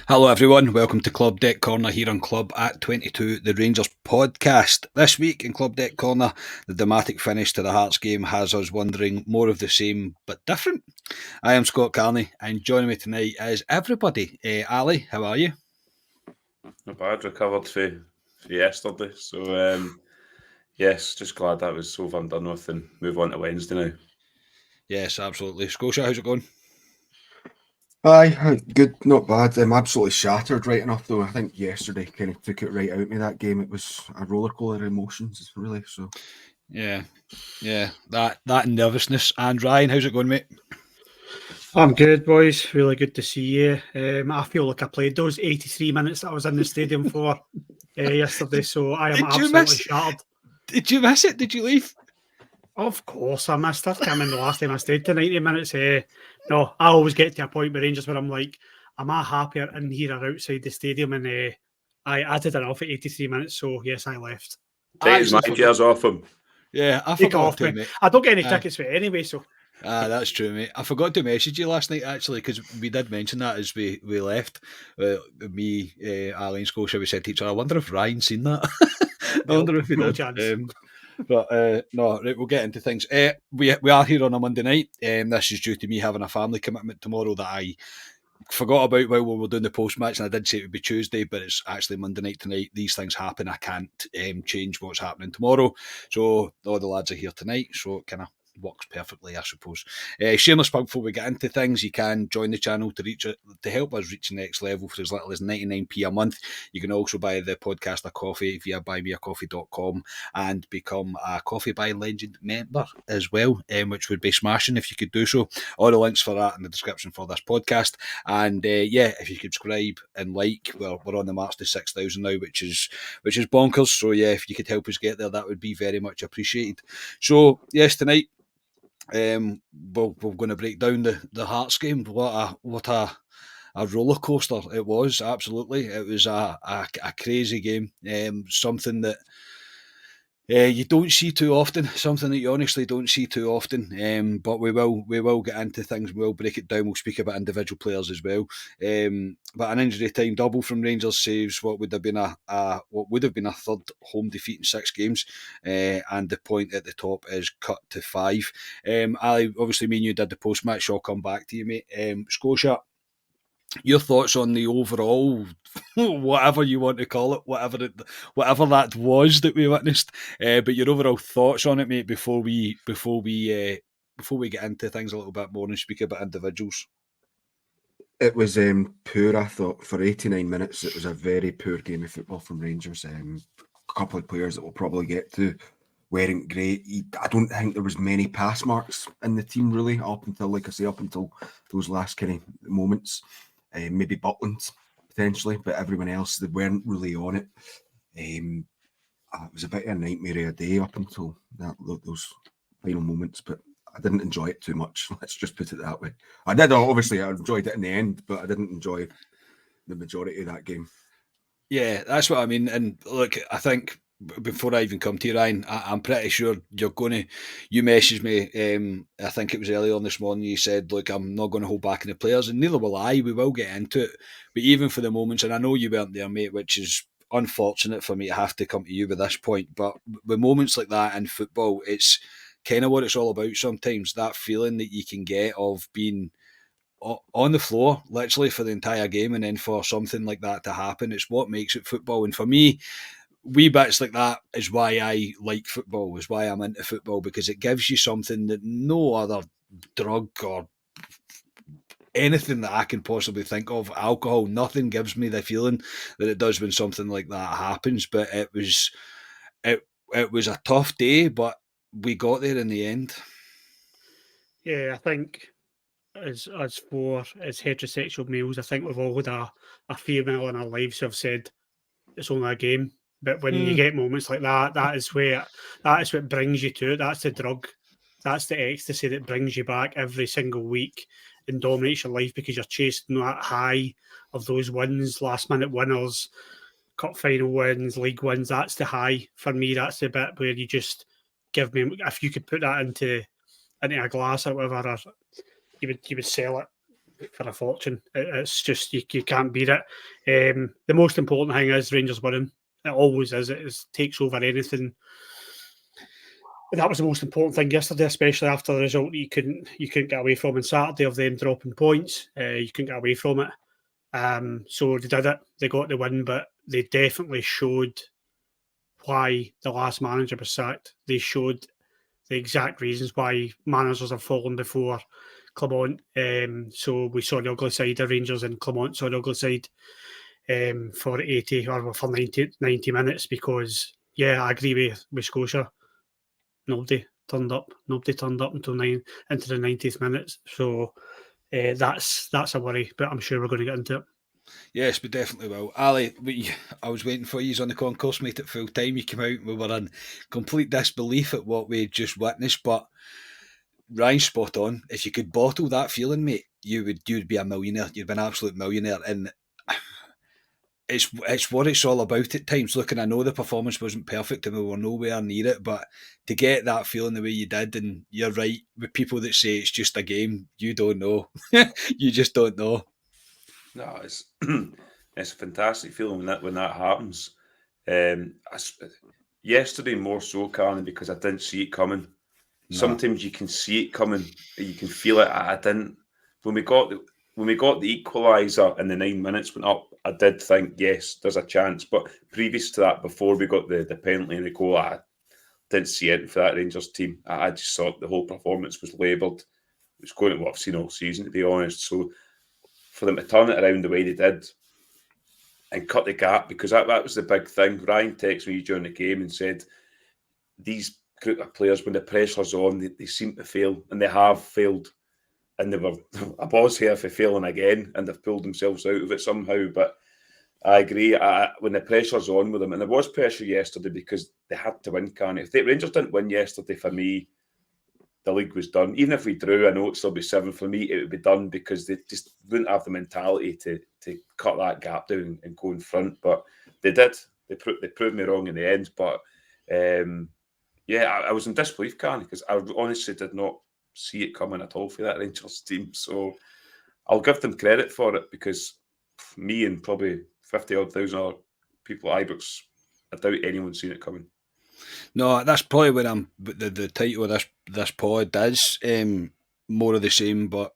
Hello everyone, welcome to Club Deck Corner here on Club at 22, the Rangers podcast. This week in Club Deck Corner, the dramatic finish to the Hearts game has us wondering more of the same but different. I am Scott Carney and joining me tonight is everybody. Ali, how are you? Not bad, recovered for yesterday. So, yes, just glad that was over and done with and move on to Wednesday now. Yes, absolutely. Scotia, how's it going? Aye, good, not bad. I'm absolutely shattered right enough though. I think yesterday kind of took it right out of me, that game. It was a rollercoaster of emotions, really. So Yeah, that nervousness. And Ryan, how's it going, mate? I'm good, boys. Really good to see you. I feel like I played those 83 minutes that I was in the stadium for yesterday, so I am absolutely shattered. Did you miss it? Did you leave? Of course, I missed it. I can't remember the last time I stayed to 90 minutes. No, I always get to a point with Rangers where I'm like, am I happier in here or outside the stadium? And I did enough at 83 minutes, so yes, I left. Take his managers off him. Yeah, I Take forgot off to, me. mate. I don't get any tickets for it anyway, so. That's true, mate. I forgot to message you last night, actually, because we did mention that as we left. Me, Ali and Scotia, we said to each other, I wonder if Ryan's seen that. I wonder if he no did. chance. No, right, we'll get into things. We are here on a Monday night. This is due to me having a family commitment tomorrow that I forgot about while we were doing the post-match, and I did say it would be Tuesday, but it's actually Monday night tonight. These things happen. I can't change what's happening tomorrow. So all the lads are here tonight, so it kind of works perfectly, I suppose. Shameless plug before we get into things, you can join the channel to help us reach the next level for as little as 99p a month. You can also buy the podcast a coffee via buymeacoffee.com and become a Coffee by Legend member as well, which would be smashing if you could do so. All the links for that in the description for this podcast. And if you subscribe and like, well, we're on the march to 6,000 now, which is bonkers. So yeah, if you could help us get there, that would be very much appreciated. So yes, tonight we're going to break down the Hearts game. What a roller coaster it was. Absolutely, it was a crazy game. Something that you don't see too often. Something that you honestly don't see too often. But we will get into things. We'll break it down. We'll speak about individual players as well. But an injury time double from Rangers saves what would have been a third home defeat in 6 games, and the point at the top is cut to 5. Ali, obviously, me and you did the post match. I'll come back to you, mate. Scotia, your thoughts on the overall, whatever you want to call it, whatever that was that we witnessed, but your overall thoughts on it, mate, before we get into things a little bit more and speak about individuals. it was poor. I thought for 89 minutes it was a very poor game of football from Rangers. A couple of players that we'll probably get to weren't great. I don't think there was many pass marks in the team really up until those last kind of moments. Maybe Butland potentially, but everyone else, they weren't really on it. It was a bit of a nightmare of a day up until those final moments, but I didn't enjoy it too much. Let's just put it that way. I enjoyed it in the end, but I didn't enjoy the majority of that game. Yeah, that's what I mean. And look, I think before I even come to you, Ryan, I'm pretty sure you messaged me, I think it was earlier on this morning, you said, look, I'm not going to hold back on the players, and neither will I. We will get into it. But even for the moments, and I know you weren't there, mate, which is unfortunate for me to have to come to you with this point, but with moments like that in football, it's kind of what it's all about sometimes, that feeling that you can get of being on the floor literally for the entire game, and then for something like that to happen, it's what makes it football. And for me, wee bits like that is why I like football, is why I'm into football, because it gives you something that no other drug or anything that I can possibly think of, alcohol, nothing gives me the feeling that it does when something like that happens. But it was a tough day, but we got there in the end. Yeah, I think as heterosexual males, I think we've all had a female in our lives who have said it's only a game. But when you get moments like that, that is what brings you to it. That's the drug. That's the ecstasy that brings you back every single week and dominates your life because you're chasing that high of those wins, last minute winners, cup final wins, league wins. That's the high for me. That's the bit where you just give me. If you could put that into a glass or whatever, or you would sell it for a fortune. It's just you can't beat it. The most important thing is Rangers winning. It always is. It takes over anything. That was the most important thing yesterday, especially after the result you couldn't get away from on Saturday of them dropping points. You couldn't get away from it. So they did it. They got the win, but they definitely showed why the last manager was sacked. They showed the exact reasons why managers have fallen before Clement. So we saw the ugly side of Rangers, and Clement saw the ugly side for 80 or for 90 minutes because, yeah, I agree with Scotia. Nobody turned up. Nobody turned up until into the 90th minutes. So that's a worry, but I'm sure we're going to get into it. Yes, we definitely will. Ali, I was waiting for you on the concourse, mate, at full time. You came out and we were in complete disbelief at what we just witnessed, but Ryan's spot on. If you could bottle that feeling, mate, you'd be a millionaire. You'd be an absolute millionaire. And it's what it's all about at times. Look, and I know the performance wasn't perfect and we were nowhere near it, but to get that feeling the way you did, and you're right, with people that say it's just a game, you don't know. You just don't know. No, it's a fantastic feeling when that happens. Yesterday more so, Carney, because I didn't see it coming. No. Sometimes you can see it coming, you can feel it. I didn't. When we got the equaliser and the 9 minutes went up, I did think, yes, there's a chance. But previous to that, before we got the penalty and the goal, I didn't see it for that Rangers team. I just thought the whole performance was labelled. It was going to what I've seen all season, to be honest. So for them to turn it around the way they did and cut the gap, because that was the big thing. Ryan texted me during the game and said, these group of players, when the pressure's on, they seem to fail, and they have failed. And they were a boss here for failing again, and they've pulled themselves out of it somehow. But I agree, when the pressure's on with them, and there was pressure yesterday because they had to win, Carney. If the Rangers didn't win yesterday, for me, the league was done. Even if we drew, I know it'd still be 7 for me, it would be done because they just wouldn't have the mentality to cut that gap down and go in front. But they did. They proved me wrong in the end. But I was in disbelief, Carney, because I honestly did not see it coming at all for that Rangers team. So I'll give them credit for it, because me and probably 50,000 other people at Ibrox, I doubt anyone's seen it coming. No, that's probably where the title of this pod is more of the same, but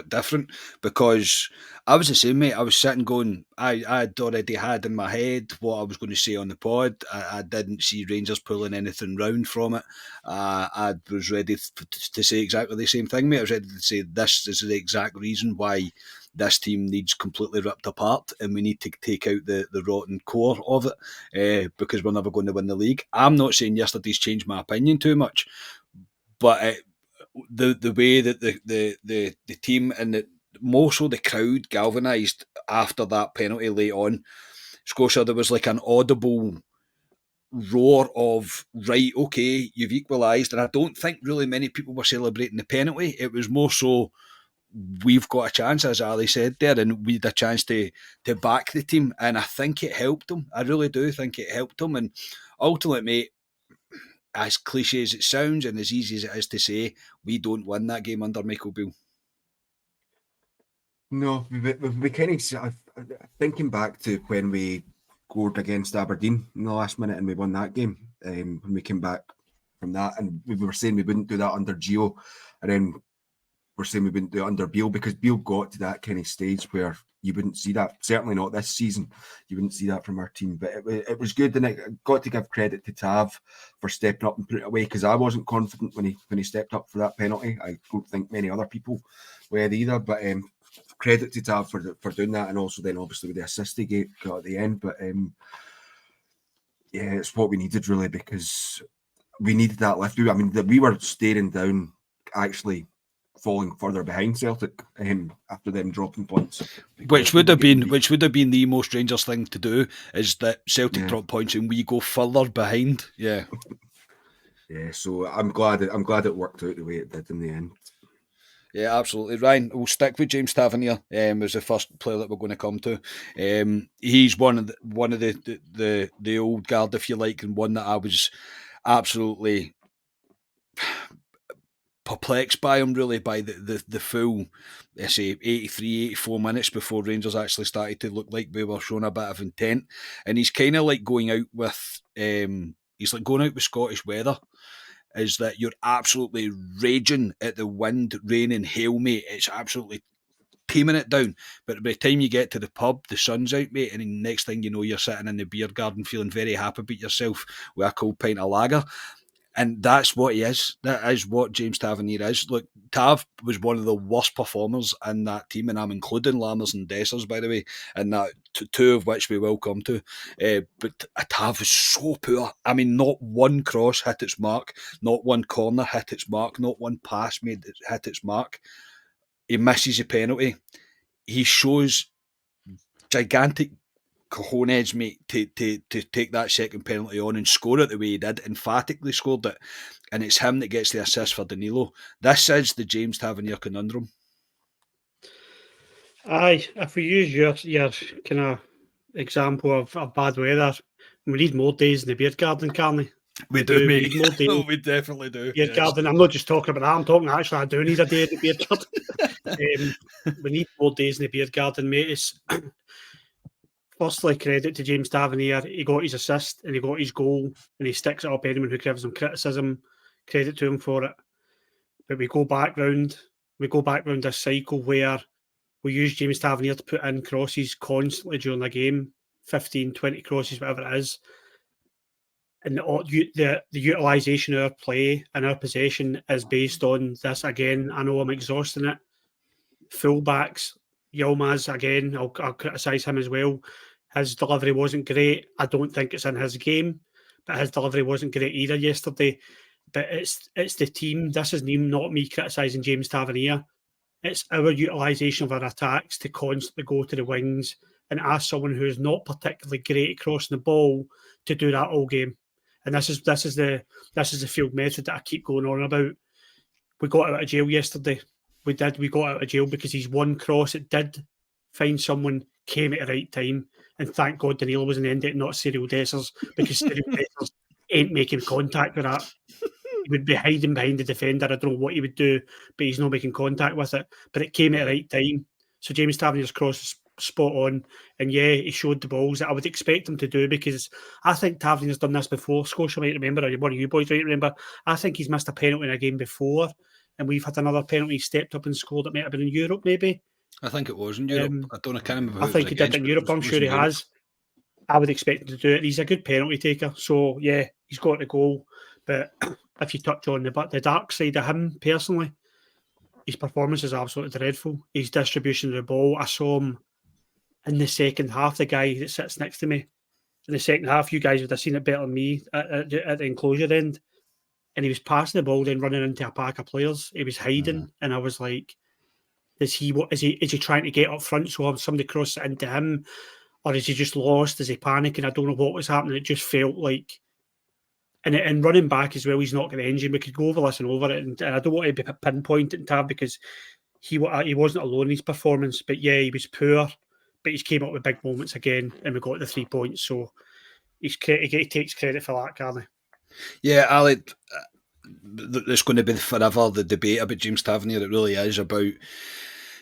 different, because I was the same, mate. I was sitting going, I'd already had in my head what I was going to say on the pod. I didn't see Rangers pulling anything round from it. I was ready to say exactly the same thing, mate. I was ready to say this is the exact reason why this team needs completely ripped apart, and we need to take out the rotten core of it, because we're never going to win the league. I'm not saying yesterday's changed my opinion too much, but the way that the team and more so the crowd galvanised after that penalty late on, Scotia, there was like an audible roar of, right, okay, you've equalised. And I don't think really many people were celebrating the penalty. It was more so, we've got a chance, as Ali said there, and we had a chance to back the team, and I think it helped them. I really do think it helped them. And ultimately, mate, as cliche as it sounds and as easy as it is to say, we don't win that game under Michael Beale. No, we kind of, thinking back to when we scored against Aberdeen in the last minute and we won that game, when we came back from that, and we were saying we wouldn't do that under Gio, and then we're saying we wouldn't do it under Beale, because Beale got to that kind of stage where you wouldn't see that. Certainly not this season. You wouldn't see that from our team. But it was good, and I got to give credit to Tav for stepping up and putting it away, because I wasn't confident when he stepped up for that penalty. I don't think many other people were either. But credit to Tav for doing that, and also then obviously with the assist he got at the end. But it's what we needed really, because we needed that lift. I mean, we were staring down, actually falling further behind Celtic after them dropping points, which would have been the most Rangers thing to do, is that Celtic drop points and we go further behind. Yeah. So I'm glad it worked out the way it did in the end. Yeah, absolutely. Ryan, we'll stick with James Tavernier as the first player that we're going to come to. He's one of the old guard, if you like, and one that I was absolutely perplexed by him, really, by the full, I say, 83, 84 minutes before Rangers actually started to look like we were showing a bit of intent. And he's kind of like going out with, he's like going out with Scottish weather, is that you're absolutely raging at the wind, rain and hail, mate. It's absolutely teaming it down. But by the time you get to the pub, the sun's out, mate, and the next thing you know, you're sitting in the beer garden feeling very happy about yourself with a cold pint of lager. And that's what he is. That is what James Tavernier is. Look, Tav was one of the worst performers in that team, and I'm including Lammers and Dessers, by the way, and that two of which we will come to. But Tav was so poor. I mean, not one cross hit its mark, not one corner hit its mark, not one pass hit its mark. He misses a penalty. He shows gigantic cojones, mate, to take that second penalty on and score it the way he did, emphatically scored it, and it's him that gets the assist for Danilo. This is the James Tavernier conundrum. Aye, if we use your kind of example of bad weather, we need more days in the beer garden, Carney. We do, mate. We need more days. We definitely do. Beer garden. I'm not just talking about that. I'm talking actually. I do need a day in the beer garden. We need more days in the beer garden, mate. It's firstly, credit to James Tavernier. He got his assist and he got his goal, and he sticks it up. Anyone who gives him criticism, credit to him for it. But we go back round this cycle where we use James Tavernier to put in crosses constantly during the game, 15, 20 crosses, whatever it is. And the utilisation of our play and our possession is based on this. Again, I know I'm exhausting it. Fullbacks, Yilmaz, again, I'll criticise him as well. His delivery wasn't great. I don't think it's in his game, but his delivery wasn't great either yesterday. But it's the team. This is not me criticising James Tavernier. It's our utilisation of our attacks to constantly go to the wings and ask someone who is not particularly great at crossing the ball to do that all game. And this is the field method that I keep going on about. We got out of jail yesterday. We got out of jail because he's one cross. It did find someone, came at the right time, and thank God Danilo was in the end, not Cyril Dessers, because Cyril Dessers ain't making contact with that. He would be hiding behind the defender. I don't know what he would do, but he's not making contact with it. But it came at the right time. So James Tavernier's cross is spot on. And yeah, he showed the balls that I would expect him to do, because I think Tavernier's done this before. Scotia might remember, or one of you boys might remember. I think he's missed a penalty in a game before, and we've had another penalty, stepped up and scored. It might have been in Europe, maybe. I think it was in Europe. I can't remember. I think he did it in Europe. I'm sure he has. I would expect him to do it. He's a good penalty taker. So yeah, he's got the goal. But if you touch on the dark side of him personally, his performance is absolutely dreadful. His distribution of the ball. I saw him in the second half, the guy that sits next to me. In the second half, you guys would have seen it better than me at the enclosure end. And he was passing the ball, then running into a pack of players. He was hiding, and I was like, is he trying to get up front so somebody crosses it into him? Or is he just lost? Is he panicking? I don't know what was happening. It just felt like... And running back as well, he's not got the engine. We could go over this and over it, and I don't want to be pinpointing Tab, because he wasn't alone in his performance. But yeah, he was poor, but he's came up with big moments again, and we got the 3 points. So he takes credit for that, Carney. Yeah, Ali, there's going to be forever the debate about James Tavernier. It really is about...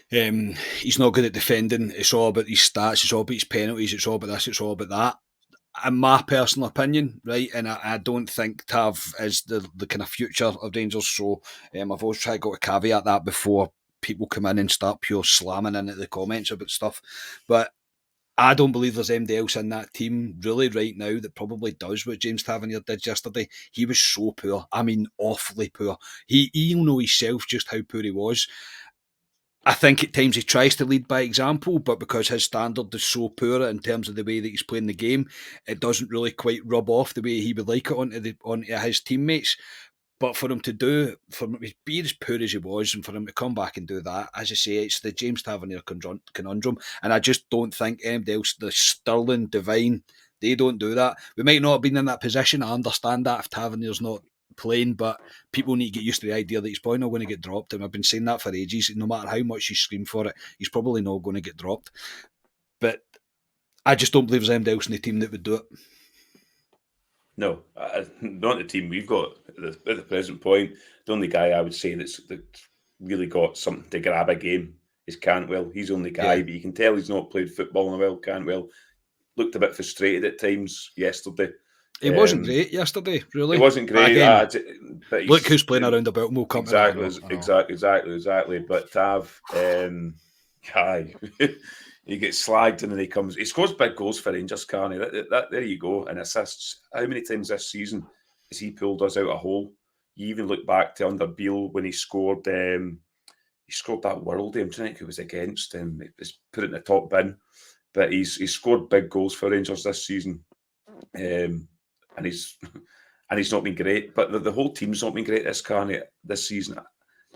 he's not good at defending. It's all about his stats. It's all about his penalties. It's all about this. It's all about that. In my personal opinion, right, and I don't think Tav is the kind of future of Rangers. So I've always tried to go to caveat that before people come in and start pure slamming into the comments about stuff. But I don't believe there's anybody else in that team really right now that probably does what James Tavernier did yesterday. He was so poor. I mean, awfully poor. He'll know himself just how poor he was. I think at times he tries to lead by example, but because his standard is so poor in terms of the way that he's playing the game, it doesn't really quite rub off the way he would like it onto his teammates. But for him to be as poor as he was, and for him to come back and do that, as I say, it's the James Tavernier conundrum. And I just don't think anybody else, the Sterling, Devine, they don't do that. We might not have been in that position. I understand that if Tavernier's not playing, but people need to get used to the idea that he's probably not going to get dropped, and I've been saying that for ages. No matter how much you scream for it, he's probably not going to get dropped. But I just don't believe there's anybody else in the team that would do it. No, not the team we've got at the present point. The only guy I would say that's really got something to grab a game is Cantwell. He's the only guy, but you can tell he's not played football in a while. Cantwell looked a bit frustrated at times yesterday. He wasn't great yesterday, really. It wasn't great. But look who's playing around about him. We'll come to that. Exactly. But Tav, he gets slagged and then he scores big goals for Rangers, can't he? That there you go. And assists. How many times this season has he pulled us out a hole? You even look back to under Beale when he scored. He scored that Worldie. I'm trying to think who was against him. He was put it in the top bin, but he's scored big goals for Rangers this season, and he's not been great. But the whole team's not been great this season.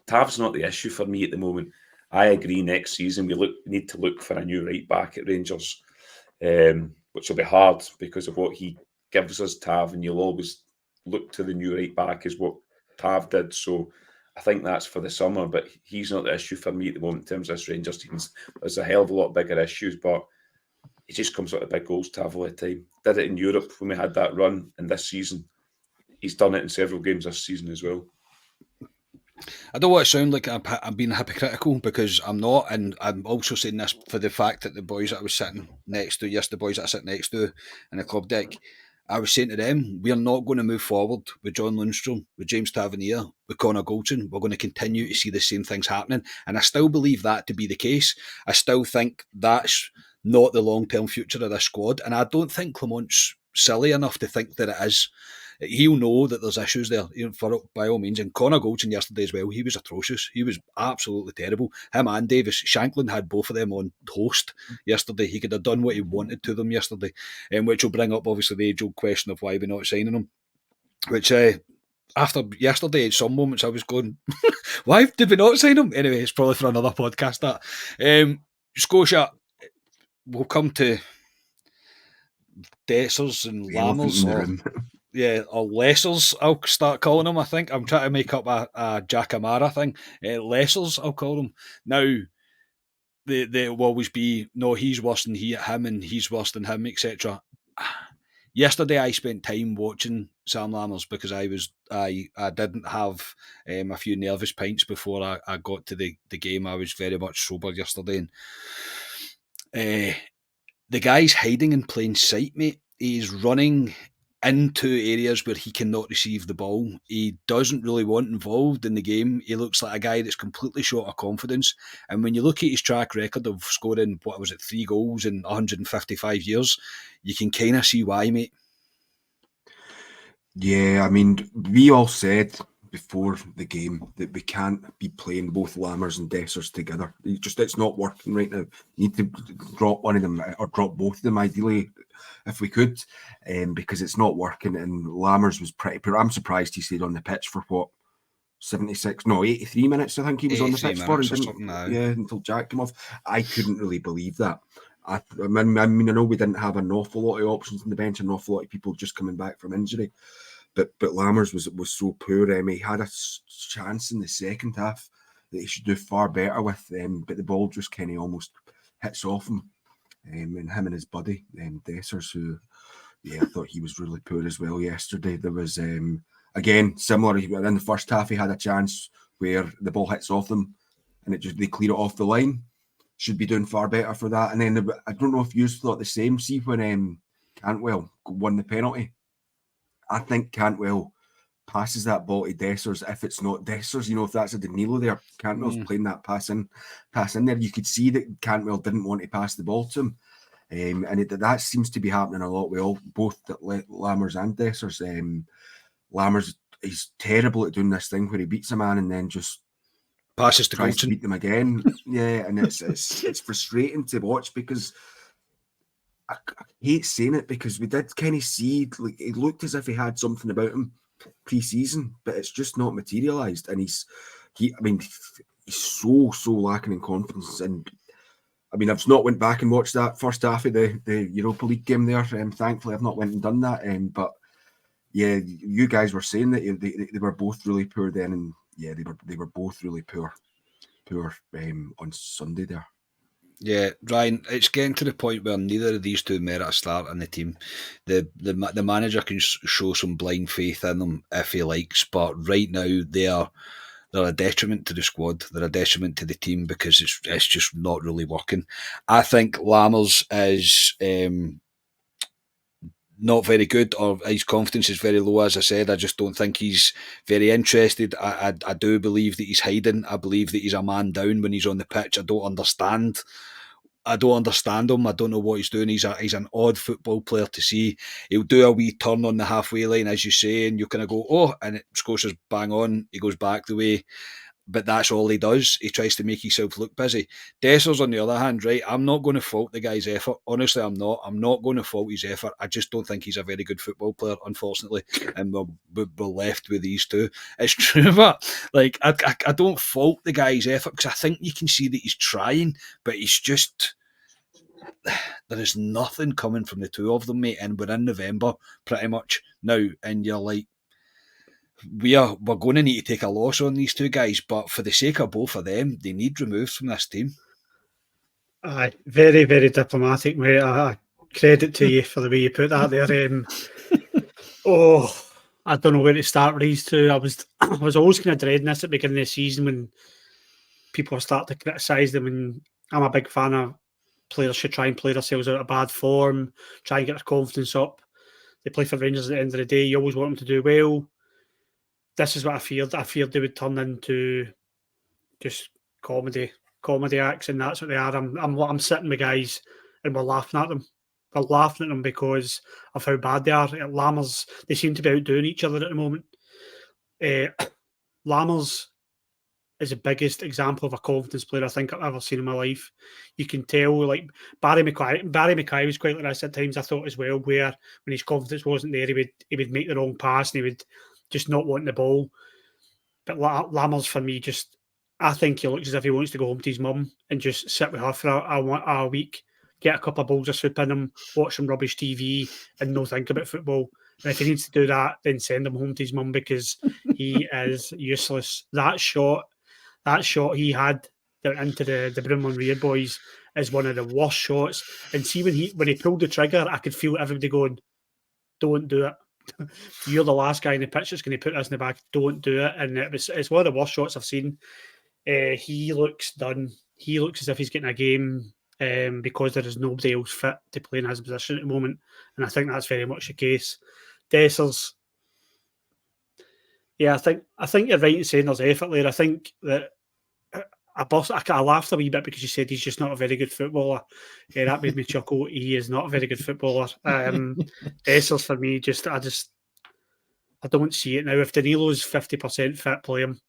Tav's not the issue for me at the moment. I agree. Next season, we need to look for a new right back at Rangers, which will be hard because of what he gives us, Tav, and you'll always look to the new right back as what Tav did. So I think that's for the summer, but he's not the issue for me at the moment in terms of this Rangers team. There's a hell of a lot bigger issues, but he just comes out with big goals, Tav, all the time. Did it in Europe when we had that run, and this season he's done it in several games this season as well. I don't want to sound like I'm being hypocritical, because I'm not, and I'm also saying this for the fact that the boys that I was sitting next to, the boys that I sit next to in the club deck, I was saying to them, we're not going to move forward with John Lundstrom, with James Tavernier, with Connor Goldson. We're going to continue to see the same things happening, and I still believe that to be the case. I still think that's not the long-term future of this squad, and I don't think Clement's silly enough to think that it is. He'll know that there's issues there, by all means. And Connor Goldson yesterday as well, he was atrocious. He was absolutely terrible. Him and Davis, Shankland had both of them on toast yesterday. He could have done what he wanted to them yesterday, which will bring up obviously the age-old question of why we're not signing him. Which after yesterday, at some moments I was going, why did we not sign him? Anyway, it's probably for another podcast. That Scotia, we'll come to Dessers and Lammers. Or Lessers, I'll start calling him, I think. I'm trying to make up a Jack Amara thing. Lessers, I'll call them. Now, they will always be, no, he's worse than him and he's worse than him, etc. Yesterday, I spent time watching Sam Lammers because I didn't have a few nervous pints before I got to the game. I was very much sober yesterday. And the guy's hiding in plain sight, mate. He's running into areas where he cannot receive the ball. He doesn't really want involved in the game. He looks like a guy that's completely short of confidence. And when you look at his track record of scoring, 3 goals in 155 years, you can kind of see why, mate. Yeah, I mean, we all said before the game that we can't be playing both Lammers and Dessers together. It's not working right now. You need to drop one of them or drop both of them ideally if we could, because it's not working. And Lammers was pretty poor. I'm surprised he stayed on the pitch for 83 minutes. I think he was on the pitch for, until Jack came off. I couldn't really believe that. I mean, I know we didn't have an awful lot of options on the bench, an awful lot of people just coming back from injury. But Lammers was so poor. He had a chance in the second half that he should do far better with, but the ball just kind of almost hits off him. And him and his buddy, Dessers, who, I thought he was really poor as well yesterday. There was, again, similar. In the first half, he had a chance where the ball hits off them and they clear it off the line. Should be doing far better for that. And then I don't know if you thought the same. See when Cantwell won the penalty, I think Cantwell passes that ball to Dessers. If it's not Dessers, if that's a Danilo there, Cantwell's playing that pass in there. You could see that Cantwell didn't want to pass the ball to him. And that seems to be happening a lot with both Lammers and Dessers. Lammers is terrible at doing this thing where he beats a man and then just passes to tries Goldson. To beat them again. And it's frustrating to watch because I hate saying it because we did kind of see it looked as if he had something about him pre-season, but it's just not materialised. And he's so lacking in confidence. And I mean, I've not went back and watched that first half of the Europa League game there. Thankfully, I've not went and done that. But yeah, you guys were saying that they were both really poor then, and yeah, they were both really poor on Sunday there. Yeah, Ryan, it's getting to the point where neither of these two merit a start in the team. The manager can show some blind faith in them if he likes, but right now they're a detriment to the squad. They're a detriment to the team because it's just not really working. I think Lammers is not very good, or his confidence is very low. As I said, I just don't think he's very interested. I do believe that he's hiding. I believe that he's a man down when he's on the pitch. I don't understand him. I don't know what he's doing. He's an odd football player to see. He'll do a wee turn on the halfway line, as you say, and you kind of go, oh, and Scotia's bang on. He goes back the way. But that's all he does. He tries to make himself look busy. Dessers, on the other hand, right, I'm not going to fault the guy's effort. Honestly, I'm not. I'm not going to fault his effort. I just don't think he's a very good football player, unfortunately. And we're left with these two. It's true, but like I don't fault the guy's effort because I think you can see that he's trying, but he's just... There is nothing coming from the two of them, mate. And we're in November pretty much now, and you're like, we're going to need to take a loss on these two guys, but for the sake of both of them, they need removes from this team. Aye, very, very diplomatic, mate. Credit to you for the way you put that there. I don't know where to start with these two. I was always kind of dreading this at the beginning of the season when people start to criticise them, and I'm a big fan of players should try and play themselves out of bad form, try and get their confidence up. They play for Rangers at the end of the day. You always want them to do well. This is what I feared. I feared they would turn into just comedy acts, and that's what they are. I'm sitting with guys and we're laughing at them. We're laughing at them because of how bad they are. Lammers, they seem to be outdoing each other at the moment. Lammers is the biggest example of a confidence player I think I've ever seen in my life. You can tell, like Barry McKay was quite like this at times, I thought as well, where when his confidence wasn't there, he would make the wrong pass and he would just not want the ball. But Lammers, for me, I think he looks as if he wants to go home to his mum and just sit with her for a week, get a couple of bowls of soup in him, watch some rubbish TV and no think about football. And if he needs to do that, then send him home to his mum because he is useless. That shot he had into the Broomloan Rear boys is one of the worst shots. And see, when he pulled the trigger, I could feel everybody going, don't do it. You're the last guy in the pitch that's going to put this in the bag. Don't do it. And it's one of the worst shots I've seen. He looks done. He looks as if he's getting a game because there is nobody else fit to play in his position at the moment. And I think that's very much the case. Dessers, yeah, I think you're right in saying there's effort there. I think that I laughed a wee bit because you said he's just not a very good footballer. That made me chuckle. He is not a very good footballer. Dessers, for me, I don't see it now. If Danilo's 50% fit, play him.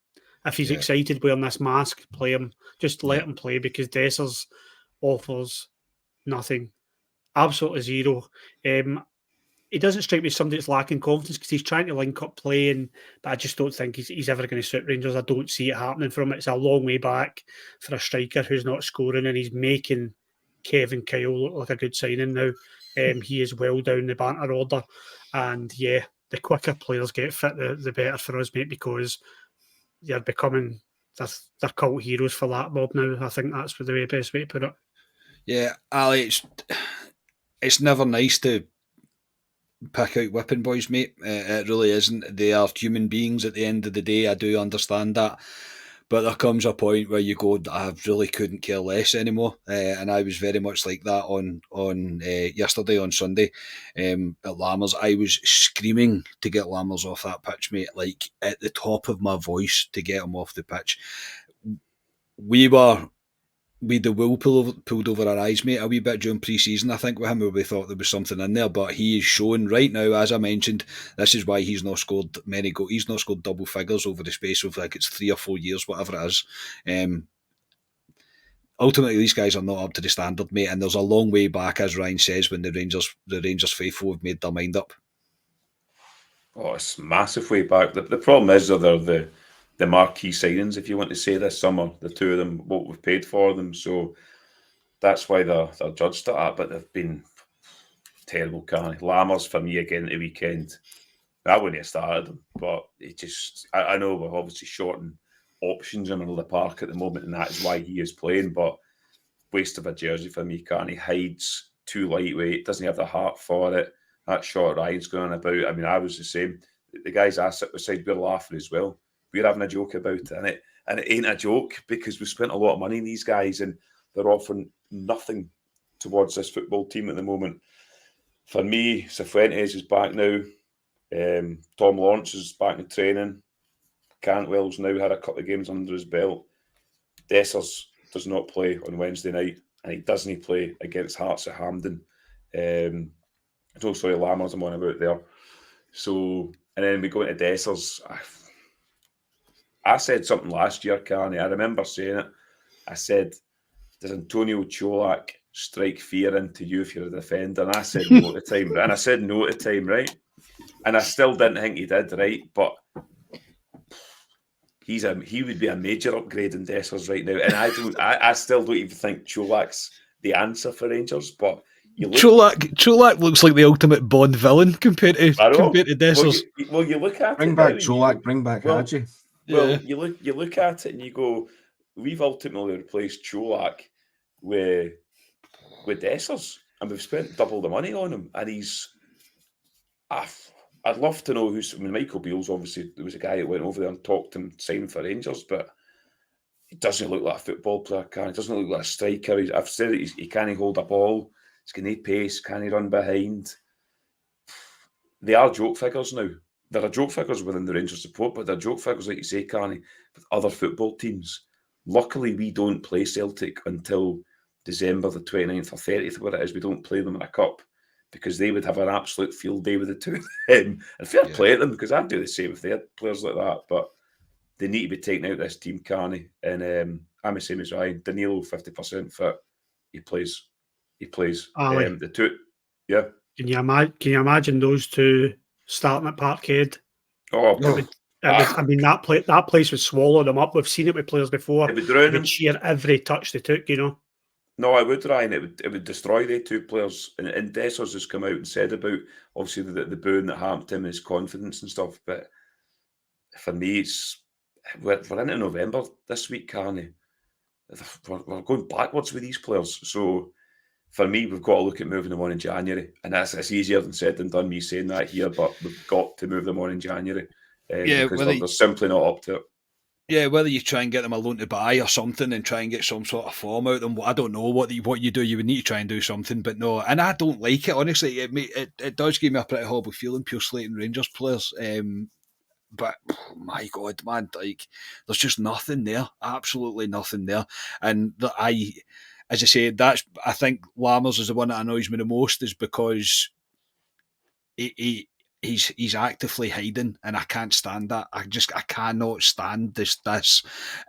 If he's excited wearing this mask, play him. Just let him play because Dessers offers nothing. Absolutely zero. He doesn't strike me as somebody that's lacking confidence because he's trying to link up playing, but I just don't think he's ever going to suit Rangers. I don't see it happening for him. It's a long way back for a striker who's not scoring, and he's making Kevin Kyle look like a good signing now. He is well down the banter order, and the quicker players get fit, the better for us, mate, because they're becoming they're cult heroes for that mob now. I think that's the best way to put it. Yeah, Ali, it's never nice to pick out whipping boys, mate. It really isn't. They are human beings at the end of the day. I do understand that. But there comes a point where you go, I really couldn't care less anymore. And I was very much like that on yesterday, on Sunday, at Lammers. I was screaming to get Lammers off that pitch, mate, like at the top of my voice to get him off the pitch. We had the wool pulled over our eyes, mate, a wee bit during pre-season, I think, with him, where we thought there was something in there, but he is showing right now, as I mentioned, this is why he's not scored many goals. He's not scored double figures over the space of, like, it's 3 or 4 years, whatever it is. Ultimately, these guys are not up to the standard, mate, and there's a long way back, as Ryan says, when the Rangers faithful have made their mind up. Oh, it's massive way back. The problem is that they're the marquee signings, if you want to say this summer, the two of them, what we've paid for them. So that's why they're judged at that, but they've been terrible, Carney. Lammers, for me, again, the weekend, I wouldn't have started them, but it just, I know we're obviously short on options in the park at the moment, and that is why he is playing, but waste of a jersey for me, Carney. Hides, too lightweight, doesn't have the heart for it. That shot Ryan's going on about. I mean, I was the same. The guys I sit beside, we're laughing as well. We're having a joke about it, and it ain't a joke because we spent a lot of money on these guys and they're offering nothing towards this football team at the moment. For me, Cifuentes is back now. Tom Lawrence is back in training. Cantwell's now had a couple of games under his belt. Dessers does not play on Wednesday night, and he doesn't play against Hearts at Hampden. Sorry, Lammers I'm on about there. So, and then we go into Dessers. I said something last year, Carney. I remember saying it. I said, does Antonio Cholak strike fear into you if you're a defender? And I said no at the time. And I said no at the time, right? And I still didn't think he did, right? But he would be a major upgrade in Dessers right now. And I still don't even think Cholak's the answer for Rangers. But Cholak looks like the ultimate Bond villain compared to Dessers. Well, you look at bring it. Back Cholak, bring back Hadji. Well, you look at it and you go, we've ultimately replaced Cholak with Dessers, and we've spent double the money on him. And he's, I'd love to know who's. I mean, Michael Beale's obviously there was a guy that went over there and talked to him, signing for Rangers, but he doesn't look like a football player. He doesn't look like a striker. I've said it, he can't hold a ball. He's got no pace. Can he run behind? They are joke figures now. There are joke figures within the Rangers support, but they're joke figures, like you say, Carney, with other football teams. Luckily, we don't play Celtic until December the 29th or 30th, whatever it is. We don't play them in a cup because they would have an absolute field day with the two of them. And fair play at them, because I'd do the same if they had players like that. But they need to be taken out of this team, Carney. And I'm the same as Ryan. Danilo, 50% fit. He plays. The two, yeah. Can you imagine those two starting at Parkhead? I mean, that place would swallow them up. We've seen it with players before. It would drown them. They would cheer every touch they took, you know. No, I would, Ryan. It would destroy the two players. And Dessers has come out and said about, obviously, the boon that happened to him, his confidence and stuff. But for me, we're into November this week, Carney. We're going backwards with these players. So for me, we've got to look at moving them on in January. And it's easier than said than done, me saying that here, but we've got to move them on in January. Because they're simply not up to it. Yeah, whether you try and get them a loan to buy or something and try and get some sort of form out of them, I don't know what you do. You would need to try and do something, but no. And I don't like it, honestly. It does give me a pretty horrible feeling, pure Slayton Rangers players. But my God, man, like there's just nothing there, absolutely nothing there. And as I say, I think Lammers is the one that annoys me the most, is because he's actively hiding, and I can't stand that. I cannot stand this.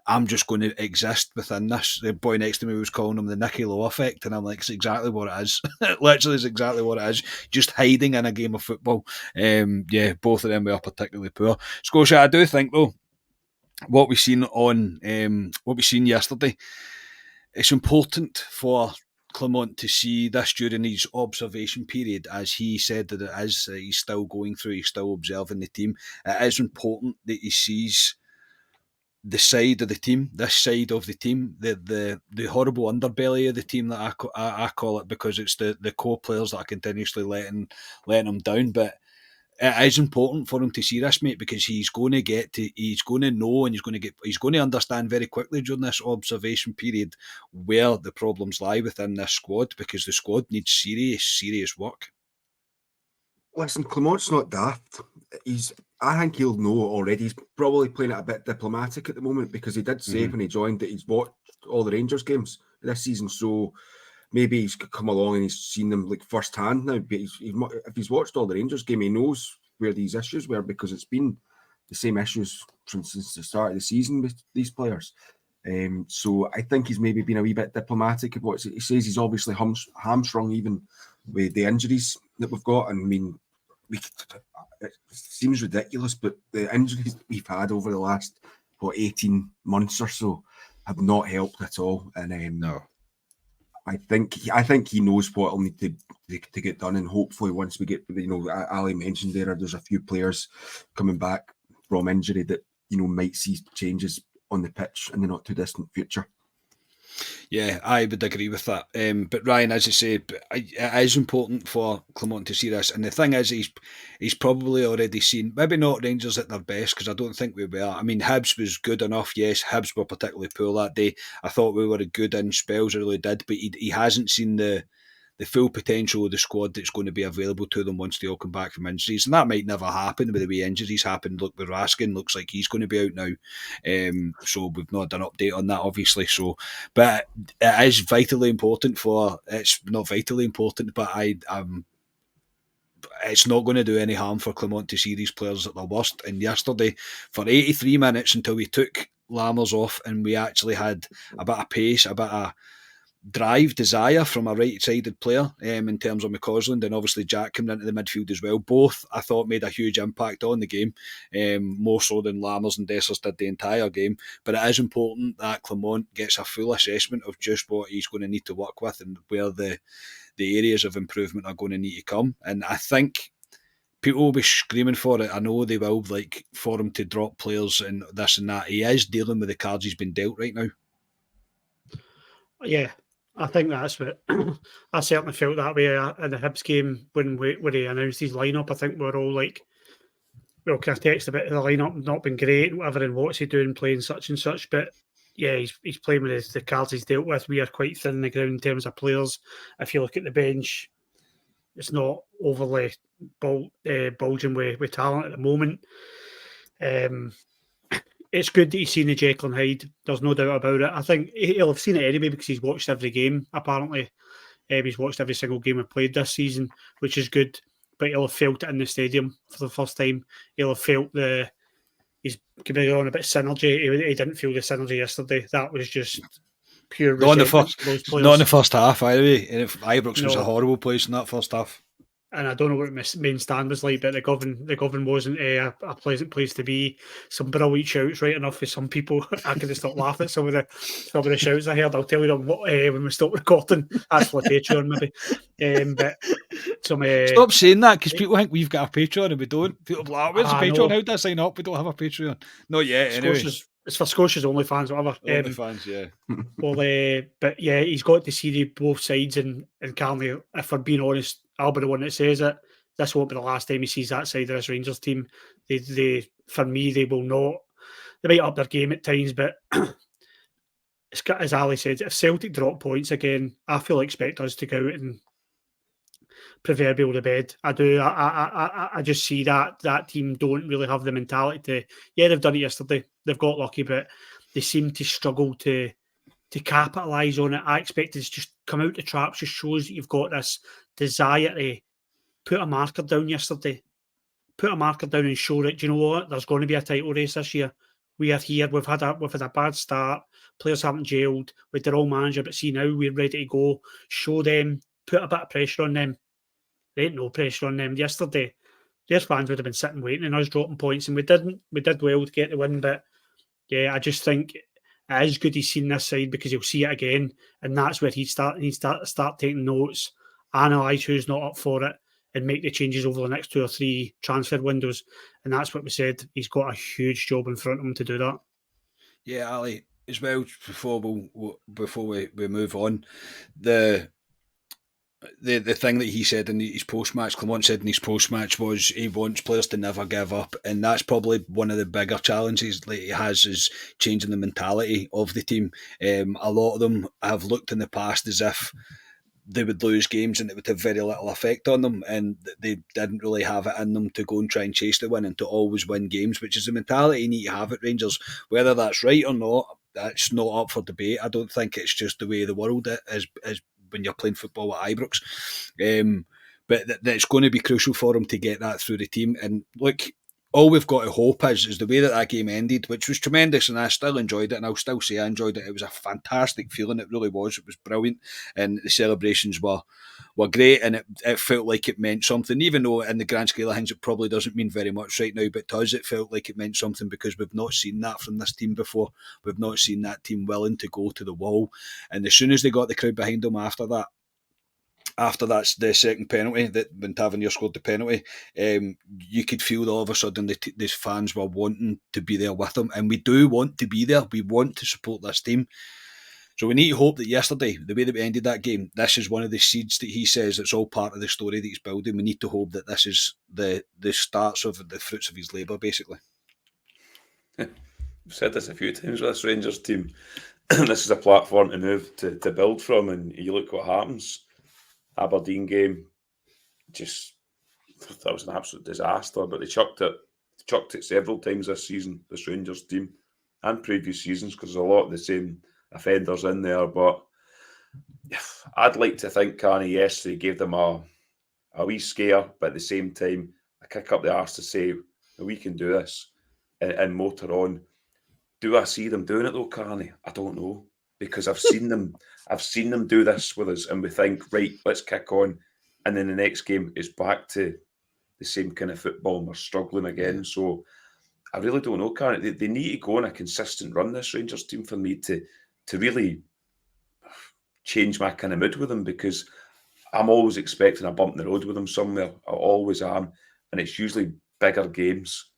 I'm just going to exist within this. The boy next to me was calling him the Nicky Lowe effect, and I'm like, it's exactly what it is. Literally, it's exactly what it is. Just hiding in a game of football. Both of them were particularly poor. Scotia, I do think though, what we seen yesterday, it's important for Clement to see this during his observation period, as he said that it is. He's still going through, he's still observing the team. It is important that he sees the side of the team, this side of the team, the horrible underbelly of the team that I call it, because it's the core players that are continuously letting them down. But it is important for him to see this, mate, because he's going to know, and he's going to understand very quickly during this observation period where the problems lie within this squad, because the squad needs serious work. Listen, Clement's not daft. I think he'll know already. He's probably playing it a bit diplomatic at the moment, because he did say when he joined that he's watched all the Rangers games this season. So maybe he's come along and he's seen them like firsthand now. But if he's watched all the Rangers game, he knows where these issues were, because it's been the same issues since the start of the season with these players. So I think he's maybe been a wee bit diplomatic. He says he's obviously hamstrung even with the injuries that we've got. And I mean, it seems ridiculous, but the injuries we've had over the last 18 months or so have not helped at all. And no. I think he knows what he'll need to get done, and hopefully once we get, Ali mentioned there's a few players coming back from injury that might see changes on the pitch in the not too distant future. Yeah, I would agree with that. But Ryan, as I say, it is important for Clement to see this. And the thing is, he's probably already seen, maybe not Rangers at their best, because I don't think we were. I mean, Hibs was good enough. Yes, Hibs were particularly poor that day. I thought we were good in spells, I really did. But he hasn't seen the full potential of the squad that's going to be available to them once they all come back from injuries. And that might never happen with the way injuries happen. Look, with Raskin, looks like he's going to be out now. So we've not done an update on that, obviously. So, but it is vitally important it's not vitally important, but it's not going to do any harm for Clement to see these players at their worst. And yesterday, for 83 minutes until we took Lammers off and we actually had a bit of pace, a bit of drive, desire from a right-sided player in terms of McCausland, and obviously Jack coming into the midfield as well. Both, I thought, made a huge impact on the game, more so than Lammers and Dessers did the entire game. But it is important that Clement gets a full assessment of just what he's going to need to work with and where the areas of improvement are going to need to come. And I think people will be screaming for it. I know they will, like, for him to drop players and this and that. He is dealing with the cards he's been dealt right now. Yeah, I think that's what I certainly felt that way in the Hibs game when he announced his lineup. I think we were all like, well, can I text a bit of the lineup not been great, whatever, and what's he doing playing such and such. But yeah, he's playing with the cards he's dealt with. We are quite thin in the ground in terms of players. If you look at the bench, it's not overly bulging with talent at the moment. It's good that he's seen the Jekyll and Hyde. There's no doubt about it. I think he'll have seen it anyway because he's watched every game, apparently. He's watched every single game we've played this season, which is good. But he'll have felt it in the stadium for the first time. He'll have felt he's going on a bit of synergy. He didn't feel the synergy yesterday. That was just pure not in the first half, either. And Ibrox was a horrible place in that first half. And I don't know what the main stand was like, but the Govan wasn't a pleasant place to be. Some brilliant shouts, right enough for some people. I could have stopped laughing at some of the shouts I heard. I'll tell you them when we stop recording. That's for Patreon, maybe. But stop saying that because people think we've got a Patreon and we don't. People are like, where's the Patreon? How do I sign up? We don't have a Patreon. Not yet, anyway. It's for Scotia's OnlyFans, whatever. OnlyFans, yeah. Well, but yeah, he's got to see both sides, and Carney, if we're being honest, I'll be the one that says it. This won't be the last time he sees that side of this Rangers team. They for me, they will not. They might up their game at times, but as Ali said, if Celtic drop points again, I fully expect us to go out and proverbial to bed. I do. I just see that team don't really have the mentality to. Yeah, they've done it yesterday. They've got lucky, but they seem to struggle to capitalise on it. I expect it to just come out the traps. Just shows that you've got this desire to put a marker down yesterday. Put a marker down and show that, do you know what? There's going to be a title race this year. We are here. We've had a bad start. Players haven't gelled with their old manager, but see now we're ready to go. Show them. Put a bit of pressure on them. There ain't no pressure on them. Yesterday, their fans would have been sitting waiting and us dropping points, and we didn't. We did well to get the win, but yeah, I just think it is good he's seen this side because he'll see it again, and that's where he'd start taking notes, analyse who's not up for it, and make the changes over the next 2 or 3 transfer windows. And that's what we said. He's got a huge job in front of him to do that. Yeah, Ali, as well, before we move on, the thing that he said in his post-match, Clement said in his post-match, was he wants players to never give up, and that's probably one of the bigger challenges that he has, is changing the mentality of the team. A lot of them have looked in the past as if they would lose games and it would have very little effect on them, and they didn't really have it in them to go and try and chase the win and to always win games, which is the mentality you need to have at Rangers. Whether that's right or not, that's not up for debate. I don't think it's just the way the world is when you're playing football at Ibrox. But it's going to be crucial for him to get that through the team. And look, all we've got to hope is the way that game ended, which was tremendous, and I still enjoyed it, and I'll still say I enjoyed it. It was a fantastic feeling, it really was. It was brilliant, and the celebrations were great, and it felt like it meant something, even though in the grand scale of things it probably doesn't mean very much right now, but to us it felt like it meant something because we've not seen that from this team before. We've not seen that team willing to go to the wall, and as soon as they got the crowd behind them after that's the second penalty, that when Tavernier scored the penalty, you could feel that all of a sudden the fans were wanting to be there with them, and we do want to be there. We want to support this team. So we need to hope that yesterday, the way that we ended that game, this is one of the seeds that he says it's all part of the story that he's building. We need to hope that this is the starts of the fruits of his labour, basically. We've said this a few times with this Rangers team. This is a platform to move to build from, and you look what happens. Aberdeen game, that was an absolute disaster, but they chucked it several times this season, this Rangers team, and previous seasons, because there's a lot of the same offenders in there. But I'd like to think Carney yesterday gave them a wee scare, but at the same time, a kick up the arse to say, we can do this and motor on. Do I see them doing it though, Carney? I don't know, because I've seen them do this with us, and we think, right, let's kick on, and then the next game is back to the same kind of football, and we're struggling again. So I really don't know, Carney. They need to go on a consistent run, this Rangers team, for me to really change my kind of mood with them, because I'm always expecting a bump in the road with them somewhere. I always am, and it's usually bigger games.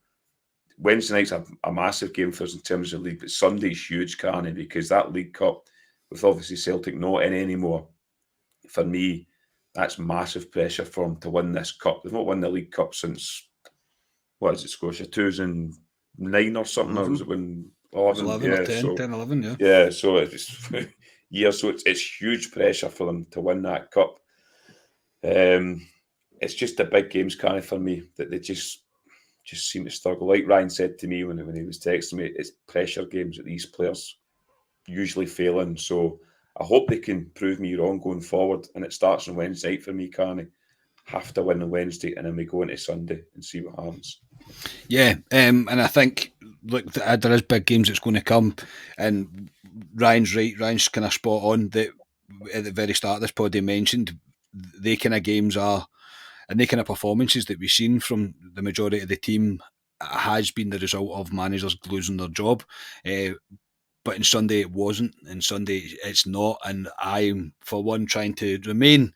Wednesday night's a massive game for us in terms of league, but Sunday's huge, Carney, because that League Cup, with obviously Celtic not in anymore, for me, that's massive pressure for them to win this cup. They've not won the League Cup since, what is it, Scotia, 2009 or something? Or was it when 11 or 10, so, 10, 11, yeah. Yeah, so it's years, so it's huge pressure for them to win that cup. It's just the big games, Carney, for me, that they just seem to struggle. Like Ryan said to me when he was texting me, it's pressure games that these players usually fail in. So I hope they can prove me wrong going forward. And it starts on Wednesday night for me, Carney. Have to win on Wednesday, and then we go into Sunday and see what happens. Yeah, and I think, look, there is big games that's going to come, and Ryan's right. Ryan's kind of spot on that at the very start of this pod he mentioned they kind of games are, and they kind of performances that we've seen from the majority of the team has been the result of managers losing their job. But in Sunday it wasn't, and Sunday it's not. And I'm, for one, trying to remain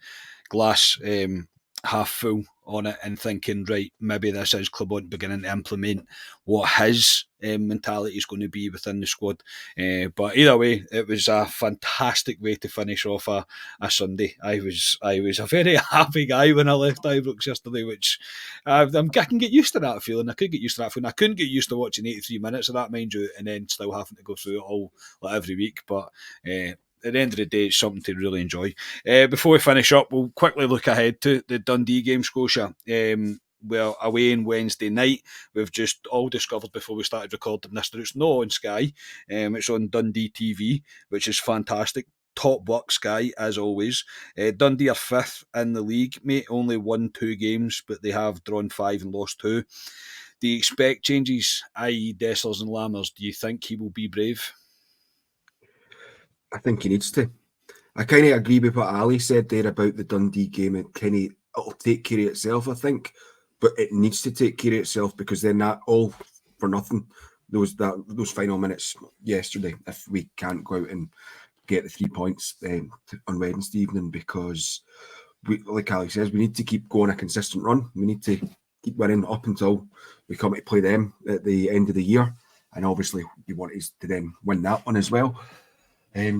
glass half full on it and thinking, right, maybe this is Clement beginning to implement what his mentality is going to be within the squad. But either way, it was a fantastic way to finish off a Sunday. I was a very happy guy when I left Ibrox yesterday, which I can get used to that feeling. I could get used to that feeling. I couldn't get used to watching 83 minutes of that, mind you, and then still having to go through it all like every week. But at the end of the day, it's something to really enjoy. Before we finish up, we'll quickly look ahead to the Dundee game, Scotia. We're away on Wednesday night. We've just all discovered before we started recording this that it's not on Sky. It's on Dundee TV, which is fantastic. Top work, Sky, as always. Dundee are 5th in the league, mate. Only won 2 games, but they have drawn 5 and lost 2. Do you expect changes, i.e. Dessers and Lammers? Do you think he will be brave? I think he needs to. I kind of agree with what Ali said there about the Dundee game. It'll take care of itself, I think, but it needs to take care of itself, because then that all for nothing. Those final minutes yesterday, if we can't go out and get the 3 points on Wednesday evening, because like Ali says, we need to keep going a consistent run. We need to keep winning up until we come to play them at the end of the year, and obviously we want to then win that one as well.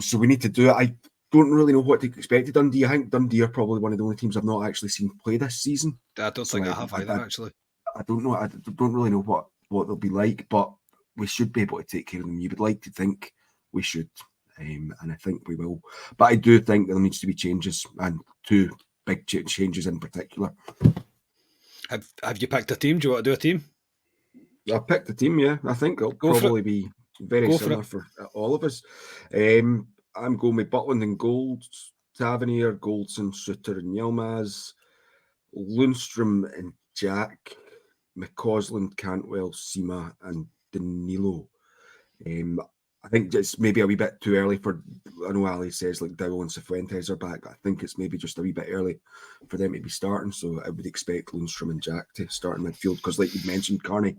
So we need to do it. I don't really know what to expect of Dundee. I think Dundee are probably one of the only teams I've not actually seen play this season. I don't think I have either, actually. I don't know. I don't really know what they'll be like, but we should be able to take care of them. You would like to think we should, and I think we will. But I do think there needs to be changes, and 2 big changes in particular. Have you picked a team? Do you want to do a team? I picked a team, yeah. I think it'll probably be very similar for all of us. I'm going with Butland and Gold, Tavernier, Goldson, Suter and Yilmaz, Lundstrom and Jack, McCausland, Cantwell, Sima and Danilo. I think it's maybe a wee bit too early for, I know Ali says like Dowell and Cifuentes are back, but I think it's maybe just a wee bit early for them to be starting. So I would expect Lundstrom and Jack to start in midfield, because like you mentioned, Carney,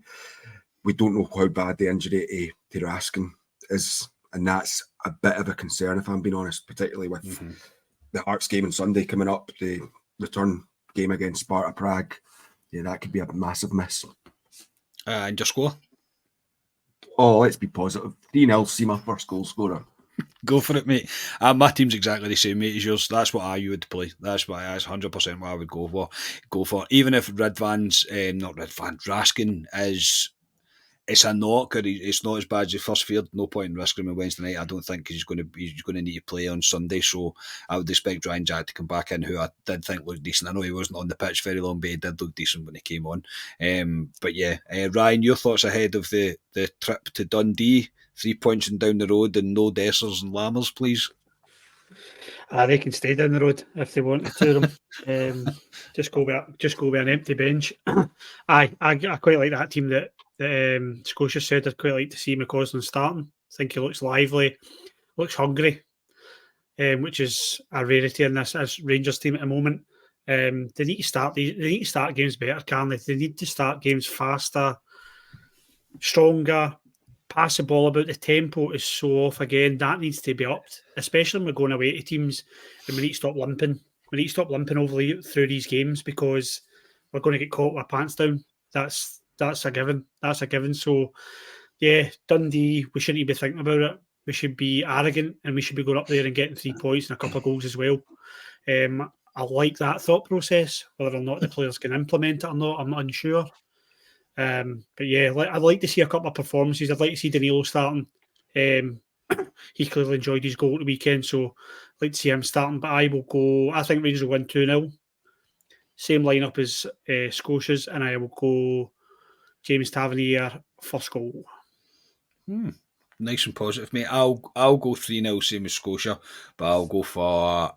we don't know how bad the injury to Raskin is, and that's a bit of a concern, if I'm being honest, particularly with the Hearts game on Sunday coming up, the return game against Sparta Prague. Yeah, that could be a massive miss. And your score? Oh, let's be positive. 3-0, see my first goal scorer. Go for it, mate. My team's exactly the same, mate, as yours. That's what I would play. That's 100% what I would go for. Even if Raskin is, it's a knock, or it's not as bad as he first feared. No point in risking him on Wednesday night. I don't think he's going to need to play on Sunday. So I would expect Ryan Jack to come back in, who I did think looked decent. I know he wasn't on the pitch very long, but he did look decent when he came on. But yeah, Ryan, your thoughts ahead of the trip to Dundee? 3 points and down the road, and no Dessers and Lammers, please. They can stay down the road if they wanted to. Just go with an empty bench. I quite like that team that Scotia said. I'd quite like to see McCausland starting. I think he looks lively, looks hungry, which is a rarity in this Rangers team at the moment. They need to start games better, can't they? They need to start games faster, stronger. Pass the ball about. The tempo is so off again. That needs to be upped, especially when we're going away to teams, and we need to stop limping. We need to stop limping through these games, because we're going to get caught with our pants down. That's a given. That's a given. So, yeah, Dundee, we shouldn't be thinking about it. We should be arrogant, and we should be going up there and getting 3 points and a couple of goals as well. I like that thought process. Whether or not the players can implement it or not, I'm not unsure. But yeah, I'd like to see a couple of performances. I'd like to see Danilo starting. He clearly enjoyed his goal at the weekend, so I'd like to see him starting. But I think Rangers will win 2-0. Same lineup as Scotia's, and I will go James Tavernier first goal. Nice and positive, mate. I'll go 3-0, same as Scotia, but I'll go for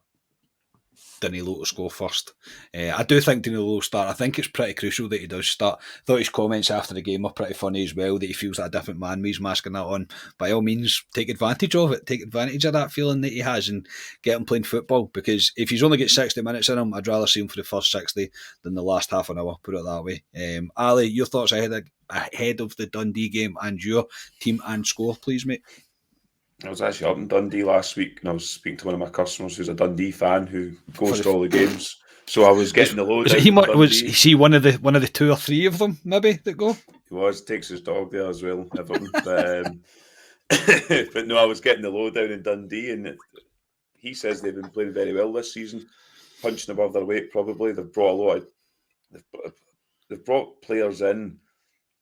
Danilo to score first. I do think Danilo will start. I think it's pretty crucial that he does start. I thought his comments after the game were pretty funny as well, that he feels like a different man when he's masking that on. By all means, take advantage of it. Take advantage of that feeling that he has and get him playing football, because if he's only got 60 minutes in him, I'd rather see him for the first 60 than the last half an hour, put it that way. Ali, your thoughts ahead of the Dundee game and your team and score, please, mate? I was actually up in Dundee last week, and I was speaking to one of my customers who's a Dundee fan who goes to all the games. So I was getting the lowdown. Was he one of the 2 or 3 of them maybe that go? He takes his dog there as well, Everton. But no, I was getting the lowdown in Dundee, and he says they've been playing very well this season, punching above their weight. Probably they've brought players in.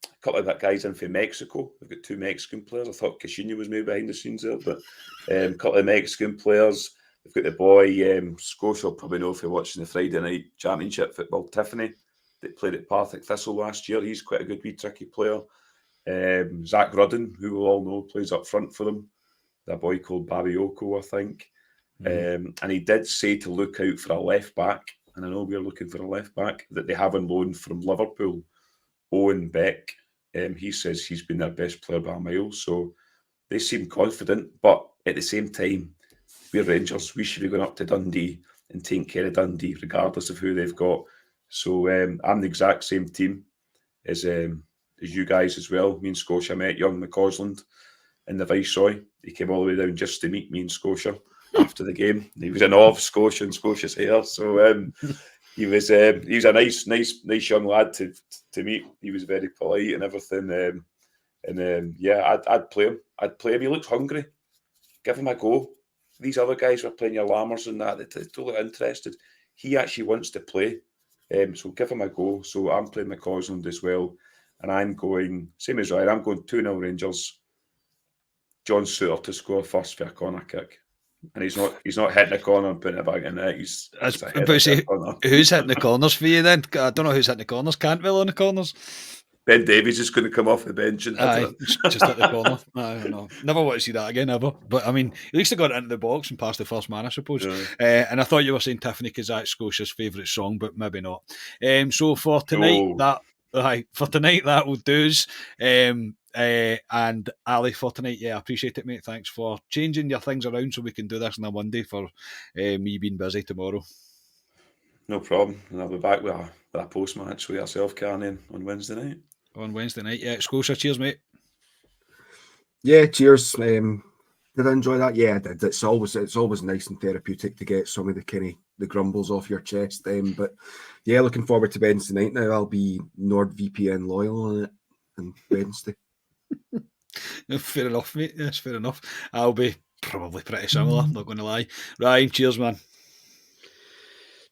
A couple of that guys in from Mexico. They've got 2 Mexican players. I thought Caixinha was maybe behind the scenes there, but a couple of Mexican players. They've got the boy, Scotia will probably know if you're watching the Friday night championship football, Tiffany, that played at Partick Thistle last year. He's quite a good wee tricky player. Zach Rudden, who we all know, plays up front for them. That boy called Babioko, I think. And he did say to look out for a left back, and I know we're looking for a left back, that they have on loan from Liverpool, Owen Beck. He says he's been their best player by a mile, so they seem confident. But at the same time, we're Rangers. We should be going up to Dundee and taking care of Dundee, regardless of who they've got. So I'm the exact same team as you guys as well. Me and Scotia met young McCausland in the Viceroy. He came all the way down just to meet me and Scotia after the game. He was in awe of Scotia and Scotia's hair. So he was a nice young lad to meet. He was very polite and everything. I'd play him. He looks hungry. Give him a go. These other guys were playing your Lammers and that. They're totally interested. He actually wants to play. So give him a go. So I'm playing McCausland as well. And I'm going, same as Ryan, I'm going 2-0 Rangers. John Suter to score first for a corner kick. And he's not hitting the corner and putting it back in there. Who's hitting the corners for you then? I don't know who's hitting the corners. Cantwell on the corners. Ben Davies is going to come off the bench and just at the corner. I don't know. Never want to see that again, ever. But I mean, at least they got it into the box and passed the first man, I suppose. Yeah. And I thought you were saying Tiffany because that's Scotia's favourite song, but maybe not. So for tonight, that will do us. And Ali, for tonight, I appreciate it, mate. Thanks for changing your things around so we can do this on a Monday for me being busy tomorrow. No problem. And I'll be back with a post-match with yourself, Carney, on Wednesday night. Scotia, cheers, mate. Yeah, cheers. Did I enjoy that? Yeah, I did. It's always nice and therapeutic to get some of the grumbles off your chest. But yeah, looking forward to Wednesday night now. I'll be NordVPN loyal on it on Wednesday. Fair enough, mate. Yes, fair enough. I'll be Probably pretty similar, not going to lie. Ryan, cheers, man.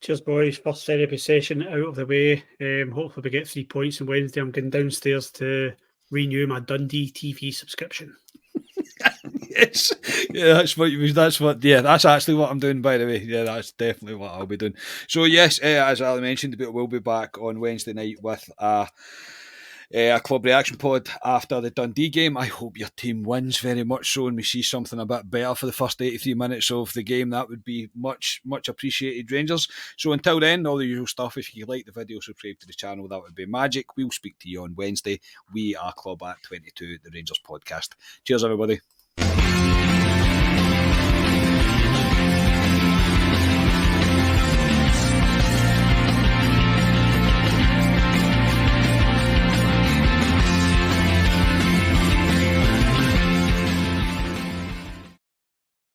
Cheers, boys. First therapy session out of the way. Hopefully we get 3 points on Wednesday. I'm going downstairs to renew my Dundee TV subscription. Yes, yeah, that's actually what I'm doing, by the way. Yeah, that's definitely what I'll be doing. So yes, as Ali mentioned, we'll be back on Wednesday night with a club reaction pod after the Dundee game. I hope your team wins very much so, and we see something a bit better for the first 83 minutes of the game. That would be much appreciated, Rangers. So until then, all the usual stuff. If you like the video, subscribe to the channel. That would be magic. We'll speak to you on Wednesday. We are Club at 22, the Rangers podcast. Cheers, everybody.